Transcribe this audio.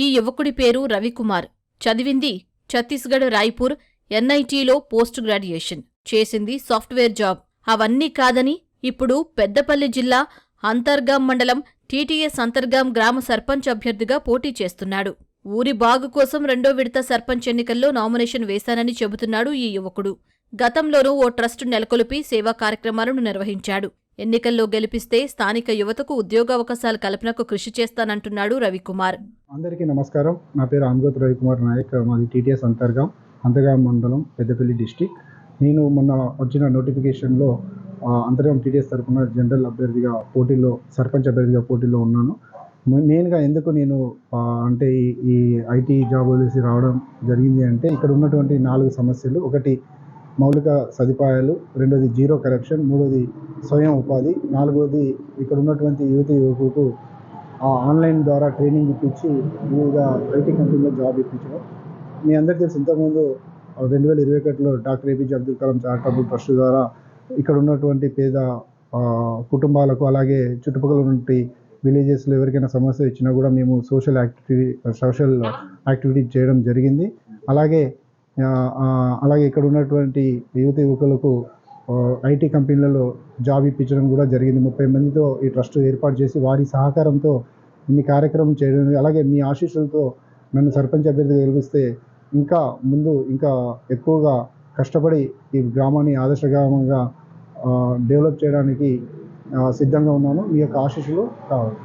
ఈ యువకుడి పేరు రవికుమార్. చదివింది ఛత్తీస్గఢ్ రాయ్పూర్ ఎన్ఐటీలో పోస్ట్ గ్రాడ్యుయేషన్. చేసింది సాఫ్ట్వేర్ జాబ్. అవన్నీ కాదని ఇప్పుడు పెద్దపల్లి జిల్లా అంతర్గాం మండలం టీటీఎస్ అంతర్గాం గ్రామ సర్పంచ్ అభ్యర్థిగా పోటీ చేస్తున్నాడు. ఊరి బాగు కోసం 2వ విడత సర్పంచ్ ఎన్నికల్లో నామినేషన్ వేశానని చెబుతున్నాడు ఈ యువకుడు. గతంలోనూ ఓ ట్రస్ట్ నెలకొల్పి సేవా కార్యక్రమాలను నిర్వహించాడు. ఎన్నికల్లో గెలిపిస్తే స్థానిక యువతకు ఉద్యోగావకాశాల కల్పనకు కృషి చేస్తానంటున్నాడు రవికుమార్. అందరికీ నమస్కారం. నా పేరు ఆమ్గోత్ రవికుమార్ నాయక్. మాది టీటీఎస్ అంతర్గాం మండలం, పెద్దపల్లి డిస్టిక్. నేను మొన్న వచ్చిన నోటిఫికేషన్లో అంతర్గాం టీటీఎస్ తరఫున జనరల్ అభ్యర్థిగా సర్పంచ్ అభ్యర్థిగా పోటీలో ఉన్నాను. మెయిన్గా ఎందుకు నేను అంటే ఈ ఐటీ జాబ్ వదిలేసి రావడం జరిగింది అంటే, ఇక్కడ ఉన్నటువంటి 4 సమస్యలు. ఒకటి మౌలిక సదుపాయాలు, రెండోది జీరో కరప్షన్, మూడోది స్వయం ఉపాధి, నాలుగోది ఇక్కడ ఉన్నటువంటి యువకులకు ఆన్లైన్ ద్వారా ట్రైనింగ్ ఇప్పించి వివిధ ఐటీ కంపెనీలో జాబ్ ఇప్పించడం. మీ అందరికీ తెలిసి ఇంతకుముందు 2021లో doctor APJ Abdul Kalam charitable trust ద్వారా ఇక్కడ ఉన్నటువంటి పేద కుటుంబాలకు, అలాగే చుట్టుపక్కల ఉన్నటువంటి విలేజెస్లో ఎవరికైనా సమస్య ఇచ్చినా కూడా మేము సోషల్ యాక్టివిటీ చేయడం జరిగింది. అలాగే ఇక్కడ ఉన్నటువంటి యువకులకు ఐటీ కంపెనీలలో జాబ్ ఇప్పించడం కూడా జరిగింది. 30 మందితో ఈ ట్రస్ట్ ఏర్పాటు చేసి వారి సహకారంతో ఇన్ని కార్యక్రమం చేయడం. అలాగే మీ ఆశీస్సులతో నన్ను సర్పంచ్ అభ్యర్థిగా గెలిపిస్తే ఇంకా ఎక్కువగా కష్టపడి ఈ గ్రామాన్ని ఆదర్శ గ్రామంగా డెవలప్ చేయడానికి సిద్ధంగా ఉన్నాను. మీ యొక్క ఆశీస్సులు కావాలి.